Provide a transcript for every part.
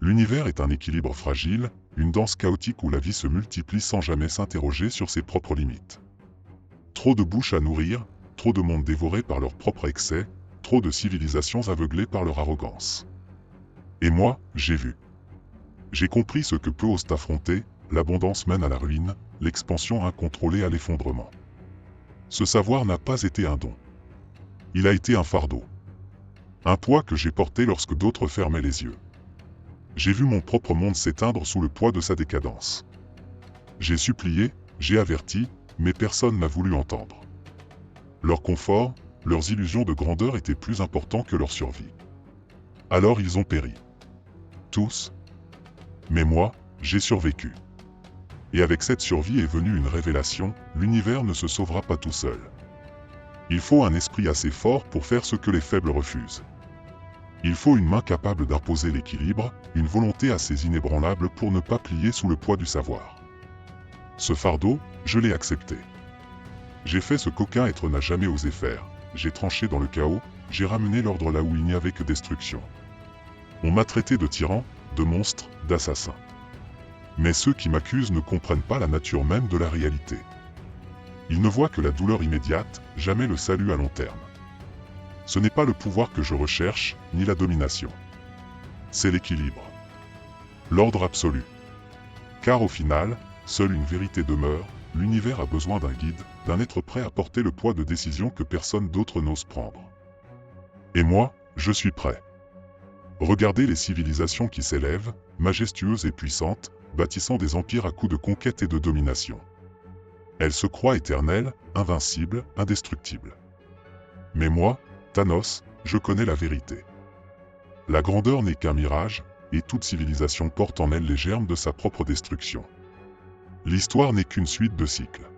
L'univers est un équilibre fragile, une danse chaotique où la vie se multiplie sans jamais s'interroger sur ses propres limites. Trop de bouches à nourrir, trop de mondes dévorés par leurs propres excès, trop de civilisations aveuglées par leur arrogance. Et moi, j'ai vu. J'ai compris ce que peu osent affronter, l'abondance mène à la ruine, l'expansion incontrôlée à l'effondrement. Ce savoir n'a pas été un don. Il a été un fardeau. Un poids que j'ai porté lorsque d'autres fermaient les yeux. J'ai vu mon propre monde s'éteindre sous le poids de sa décadence. J'ai supplié, j'ai averti, mais personne n'a voulu entendre. Leur confort, leurs illusions de grandeur étaient plus importants que leur survie. Alors ils ont péri. Tous. Mais moi, j'ai survécu. Et avec cette survie est venue une révélation, l'univers ne se sauvera pas tout seul. Il faut un esprit assez fort pour faire ce que les faibles refusent. Il faut une main capable d'imposer l'équilibre, une volonté assez inébranlable pour ne pas plier sous le poids du savoir. Ce fardeau, je l'ai accepté. J'ai fait ce qu'aucun être n'a jamais osé faire, j'ai tranché dans le chaos, j'ai ramené l'ordre là où il n'y avait que destruction. On m'a traité de tyran, de monstre, d'assassin. Mais ceux qui m'accusent ne comprennent pas la nature même de la réalité. Ils ne voient que la douleur immédiate, jamais le salut à long terme. Ce n'est pas le pouvoir que je recherche, ni la domination. C'est l'équilibre. L'ordre absolu. Car au final, seule une vérité demeure, l'univers a besoin d'un guide, d'un être prêt à porter le poids de décisions que personne d'autre n'ose prendre. Et moi, je suis prêt. Regardez les civilisations qui s'élèvent, majestueuses et puissantes, bâtissant des empires à coups de conquête et de domination. Elles se croient éternelles, invincibles, indestructibles. Mais moi, Thanos, je connais la vérité. La grandeur n'est qu'un mirage, et toute civilisation porte en elle les germes de sa propre destruction. L'histoire n'est qu'une suite de cycles.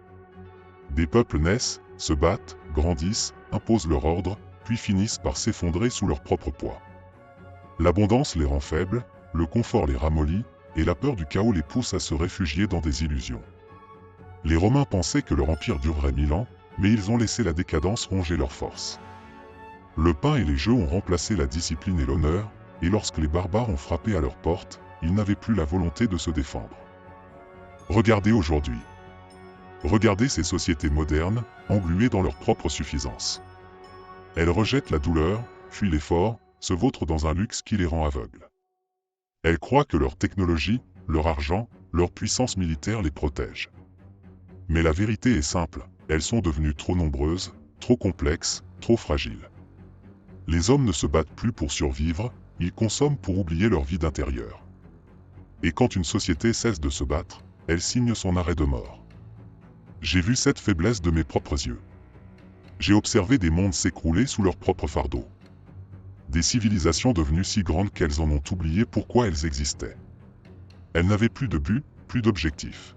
Des peuples naissent, se battent, grandissent, imposent leur ordre, puis finissent par s'effondrer sous leur propre poids. L'abondance les rend faibles, le confort les ramollit, et la peur du chaos les pousse à se réfugier dans des illusions. Les Romains pensaient que leur empire durerait 1000 ans, mais ils ont laissé la décadence ronger leurs forces. Le pain et les jeux ont remplacé la discipline et l'honneur, et lorsque les barbares ont frappé à leurs portes, ils n'avaient plus la volonté de se défendre. Regardez aujourd'hui. Regardez ces sociétés modernes, engluées dans leur propre suffisance. Elles rejettent la douleur, fuient l'effort, se vautrent dans un luxe qui les rend aveugles. Elles croient que leur technologie, leur argent, leur puissance militaire les protègent. Mais la vérité est simple, elles sont devenues trop nombreuses, trop complexes, trop fragiles. Les hommes ne se battent plus pour survivre, ils consomment pour oublier leur vie d'intérieur. Et quand une société cesse de se battre, elle signe son arrêt de mort. J'ai vu cette faiblesse de mes propres yeux. J'ai observé des mondes s'écrouler sous leur propre fardeau. Des civilisations devenues si grandes qu'elles en ont oublié pourquoi elles existaient. Elles n'avaient plus de but, plus d'objectif.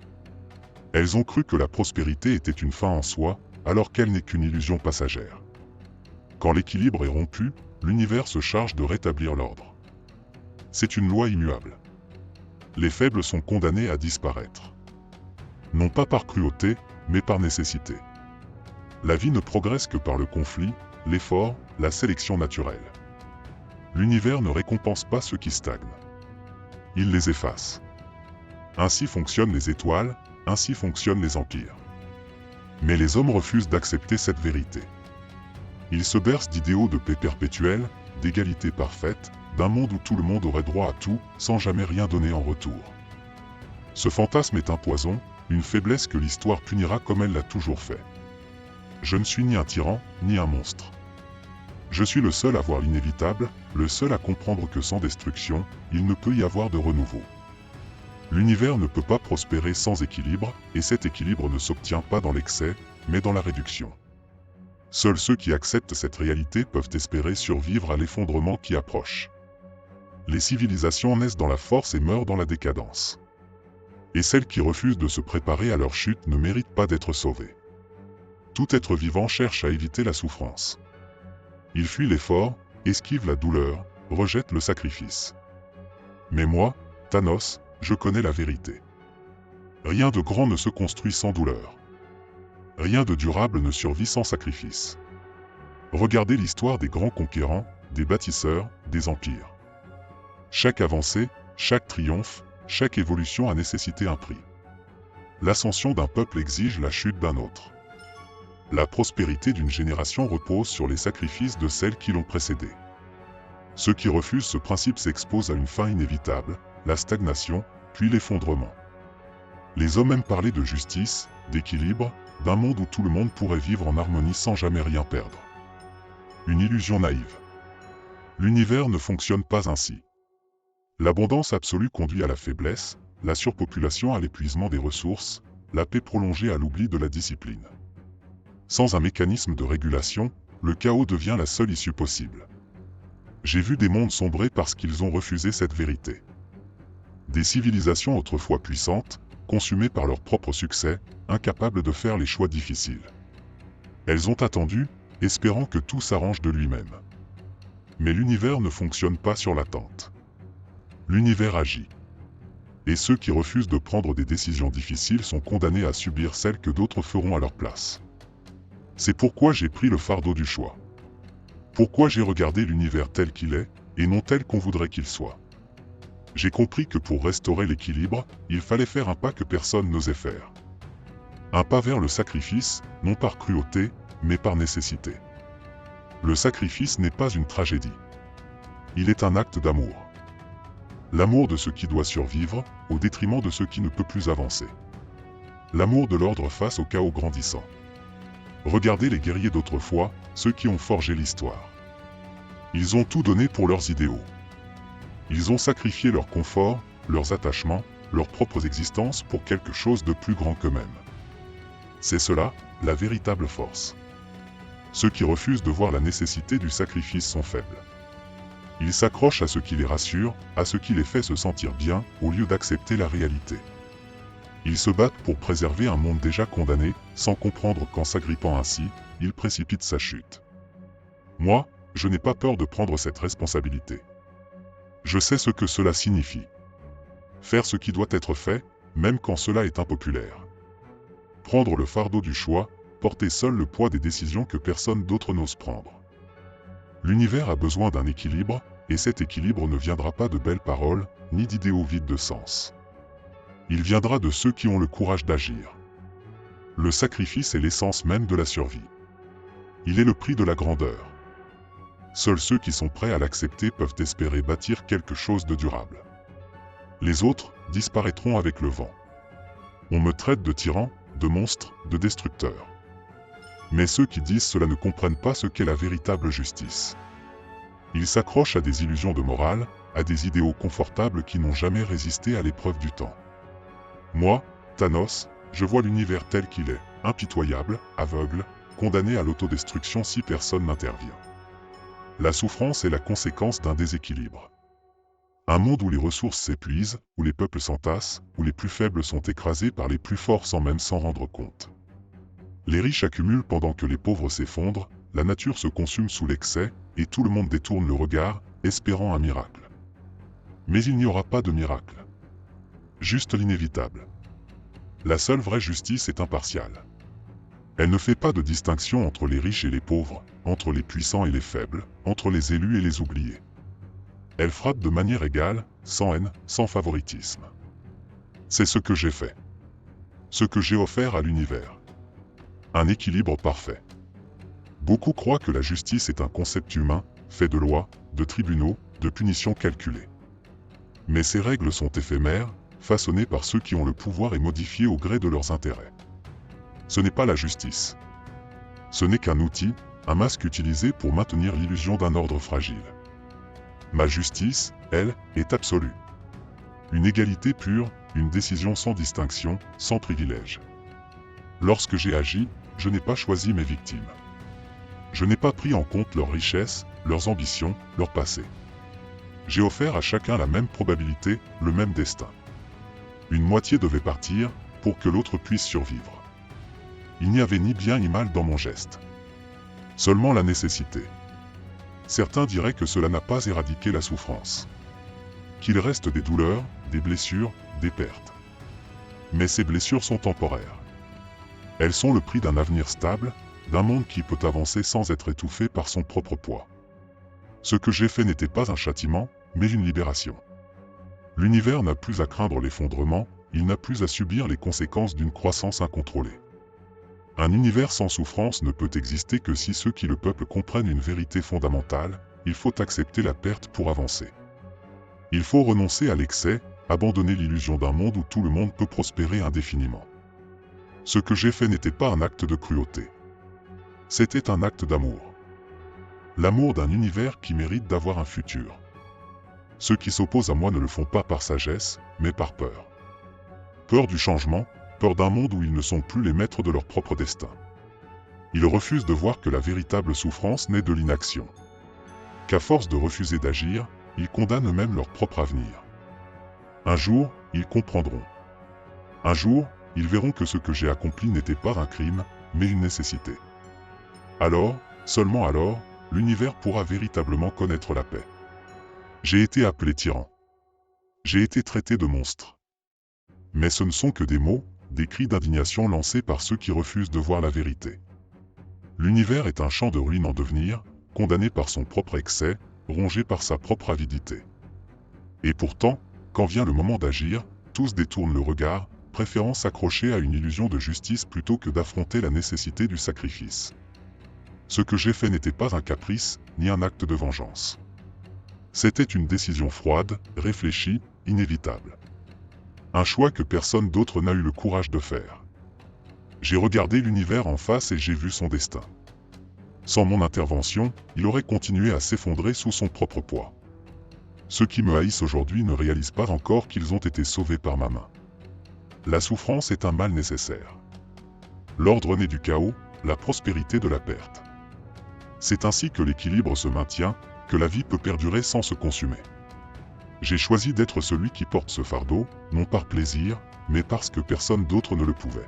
Elles ont cru que la prospérité était une fin en soi, alors qu'elle n'est qu'une illusion passagère. Quand l'équilibre est rompu, l'univers se charge de rétablir l'ordre. C'est une loi immuable. Les faibles sont condamnés à disparaître. Non pas par cruauté, mais par nécessité. La vie ne progresse que par le conflit, l'effort, la sélection naturelle. L'univers ne récompense pas ceux qui stagnent. Il les efface. Ainsi fonctionnent les étoiles, ainsi fonctionnent les empires. Mais les hommes refusent d'accepter cette vérité. Ils se bercent d'idéaux de paix perpétuelle, d'égalité parfaite, d'un monde où tout le monde aurait droit à tout, sans jamais rien donner en retour. Ce fantasme est un poison, une faiblesse que l'histoire punira comme elle l'a toujours fait. Je ne suis ni un tyran, ni un monstre. Je suis le seul à voir l'inévitable, le seul à comprendre que sans destruction, il ne peut y avoir de renouveau. L'univers ne peut pas prospérer sans équilibre, et cet équilibre ne s'obtient pas dans l'excès, mais dans la réduction. Seuls ceux qui acceptent cette réalité peuvent espérer survivre à l'effondrement qui approche. Les civilisations naissent dans la force et meurent dans la décadence. Et celles qui refusent de se préparer à leur chute ne méritent pas d'être sauvées. Tout être vivant cherche à éviter la souffrance. Il fuit l'effort, esquive la douleur, rejette le sacrifice. Mais moi, Thanos, je connais la vérité. Rien de grand ne se construit sans douleur. Rien de durable ne survit sans sacrifice. Regardez l'histoire des grands conquérants, des bâtisseurs, des empires. Chaque avancée, Chaque triomphe, chaque évolution a nécessité un prix. L'ascension d'un peuple exige la chute d'un autre. La prospérité d'une génération repose sur les sacrifices de celles qui l'ont précédée. Ceux qui refusent ce principe s'exposent à une fin inévitable, la stagnation, puis l'effondrement. Les hommes aiment parler de justice, d'équilibre, d'un monde où tout le monde pourrait vivre en harmonie sans jamais rien perdre. Une illusion naïve. L'univers ne fonctionne pas ainsi. L'abondance absolue conduit à la faiblesse, la surpopulation à l'épuisement des ressources, la paix prolongée à l'oubli de la discipline. Sans un mécanisme de régulation, le chaos devient la seule issue possible. J'ai vu des mondes sombrer parce qu'ils ont refusé cette vérité. Des civilisations autrefois puissantes, consumées par leur propre succès, incapables de faire les choix difficiles. Elles ont attendu, espérant que tout s'arrange de lui-même. Mais l'univers ne fonctionne pas sur l'attente. L'univers agit. Et ceux qui refusent de prendre des décisions difficiles sont condamnés à subir celles que d'autres feront à leur place. C'est pourquoi j'ai pris le fardeau du choix. Pourquoi j'ai regardé l'univers tel qu'il est, et non tel qu'on voudrait qu'il soit. J'ai compris que pour restaurer l'équilibre, il fallait faire un pas que personne n'osait faire. Un pas vers le sacrifice, non par cruauté, mais par nécessité. Le sacrifice n'est pas une tragédie. Il est un acte d'amour. L'amour de ce qui doit survivre, au détriment de ce qui ne peut plus avancer. L'amour de l'ordre face au chaos grandissant. Regardez les guerriers d'autrefois, ceux qui ont forgé l'histoire. Ils ont tout donné pour leurs idéaux. Ils ont sacrifié leur confort, leurs attachements, leurs propres existences pour quelque chose de plus grand qu'eux-mêmes. C'est cela, la véritable force. Ceux qui refusent de voir la nécessité du sacrifice sont faibles. Ils s'accrochent à ce qui les rassure, à ce qui les fait se sentir bien, au lieu d'accepter la réalité. Ils se battent pour préserver un monde déjà condamné, sans comprendre qu'en s'agrippant ainsi, ils précipitent sa chute. Moi, je n'ai pas peur de prendre cette responsabilité. Je sais ce que cela signifie. Faire ce qui doit être fait, même quand cela est impopulaire. Prendre le fardeau du choix, porter seul le poids des décisions que personne d'autre n'ose prendre. L'univers a besoin d'un équilibre, et cet équilibre ne viendra pas de belles paroles, ni d'idéaux vides de sens. Il viendra de ceux qui ont le courage d'agir. Le sacrifice est l'essence même de la survie. Il est le prix de la grandeur. Seuls ceux qui sont prêts à l'accepter peuvent espérer bâtir quelque chose de durable. Les autres disparaîtront avec le vent. On me traite de tyran, de monstre, de destructeur. Mais ceux qui disent cela ne comprennent pas ce qu'est la véritable justice. Ils s'accrochent à des illusions de morale, à des idéaux confortables qui n'ont jamais résisté à l'épreuve du temps. Moi, Thanos, je vois l'univers tel qu'il est, impitoyable, aveugle, condamné à l'autodestruction si personne n'intervient. La souffrance est la conséquence d'un déséquilibre. Un monde où les ressources s'épuisent, où les peuples s'entassent, où les plus faibles sont écrasés par les plus forts sans même s'en rendre compte. Les riches accumulent pendant que les pauvres s'effondrent, la nature se consume sous l'excès, et tout le monde détourne le regard, espérant un miracle. Mais il n'y aura pas de miracle. Juste l'inévitable. La seule vraie justice est impartiale. Elle ne fait pas de distinction entre les riches et les pauvres, entre les puissants et les faibles, entre les élus et les oubliés. Elle frappe de manière égale, sans haine, sans favoritisme. C'est ce que j'ai fait. Ce que j'ai offert à l'univers. Un équilibre parfait. Beaucoup croient que la justice est un concept humain, fait de lois, de tribunaux, de punitions calculées. Mais ces règles sont éphémères, façonnées par ceux qui ont le pouvoir et modifiées au gré de leurs intérêts. Ce n'est pas la justice. Ce n'est qu'un outil, un masque utilisé pour maintenir l'illusion d'un ordre fragile. Ma justice, elle, est absolue. Une égalité pure, une décision sans distinction, sans privilège. Lorsque j'ai agi, je n'ai pas choisi mes victimes. Je n'ai pas pris en compte leurs richesses, leurs ambitions, leur passé. J'ai offert à chacun la même probabilité, le même destin. Une moitié devait partir, pour que l'autre puisse survivre. Il n'y avait ni bien ni mal dans mon geste. Seulement la nécessité. Certains diraient que cela n'a pas éradiqué la souffrance. Qu'il reste des douleurs, des blessures, des pertes. Mais ces blessures sont temporaires. Elles sont le prix d'un avenir stable, d'un monde qui peut avancer sans être étouffé par son propre poids. Ce que j'ai fait n'était pas un châtiment, mais une libération. L'univers n'a plus à craindre l'effondrement, il n'a plus à subir les conséquences d'une croissance incontrôlée. Un univers sans souffrance ne peut exister que si ceux qui le peuplent comprennent une vérité fondamentale: il faut accepter la perte pour avancer. Il faut renoncer à l'excès, abandonner l'illusion d'un monde où tout le monde peut prospérer indéfiniment. Ce que j'ai fait n'était pas un acte de cruauté. C'était un acte d'amour. L'amour d'un univers qui mérite d'avoir un futur. Ceux qui s'opposent à moi ne le font pas par sagesse, mais par peur. Peur du changement, peur d'un monde où ils ne sont plus les maîtres de leur propre destin. Ils refusent de voir que la véritable souffrance naît de l'inaction. Qu'à force de refuser d'agir, ils condamnent eux-mêmes leur propre avenir. Un jour, ils comprendront. Un jour, ils verront que ce que j'ai accompli n'était pas un crime, mais une nécessité. Alors, seulement alors, l'univers pourra véritablement connaître la paix. J'ai été appelé tyran. J'ai été traité de monstre. Mais ce ne sont que des mots, des cris d'indignation lancés par ceux qui refusent de voir la vérité. L'univers est un champ de ruines en devenir, condamné par son propre excès, rongé par sa propre avidité. Et pourtant, quand vient le moment d'agir, tous détournent le regard, préférant s'accrocher à une illusion de justice plutôt que d'affronter la nécessité du sacrifice. Ce que j'ai fait n'était pas un caprice, ni un acte de vengeance. C'était une décision froide, réfléchie, inévitable. Un choix que personne d'autre n'a eu le courage de faire. J'ai regardé l'univers en face et j'ai vu son destin. Sans mon intervention, il aurait continué à s'effondrer sous son propre poids. Ceux qui me haïssent aujourd'hui ne réalisent pas encore qu'ils ont été sauvés par ma main. La souffrance est un mal nécessaire. L'ordre naît du chaos, la prospérité de la perte. C'est ainsi que l'équilibre se maintient, que la vie peut perdurer sans se consumer. J'ai choisi d'être celui qui porte ce fardeau, non par plaisir, mais parce que personne d'autre ne le pouvait.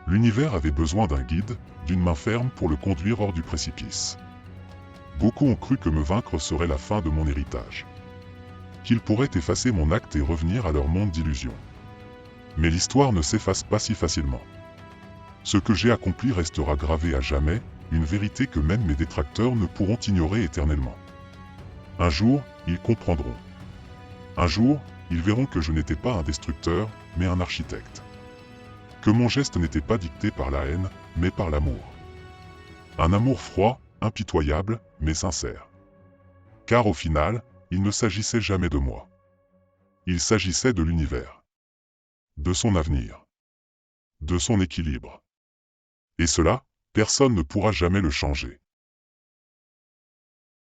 L'univers avait besoin d'un guide, d'une main ferme pour le conduire hors du précipice. Beaucoup ont cru que me vaincre serait la fin de mon héritage. Qu'ils pourraient effacer mon acte et revenir à leur monde d'illusions. Mais l'histoire ne s'efface pas si facilement. Ce que j'ai accompli restera gravé à jamais, une vérité que même mes détracteurs ne pourront ignorer éternellement. Un jour, ils comprendront. Un jour, ils verront que je n'étais pas un destructeur, mais un architecte. Que mon geste n'était pas dicté par la haine, mais par l'amour. Un amour froid, impitoyable, mais sincère. Car au final, il ne s'agissait jamais de moi. Il s'agissait de l'univers. De son avenir. De son équilibre. Et cela, personne ne pourra jamais le changer.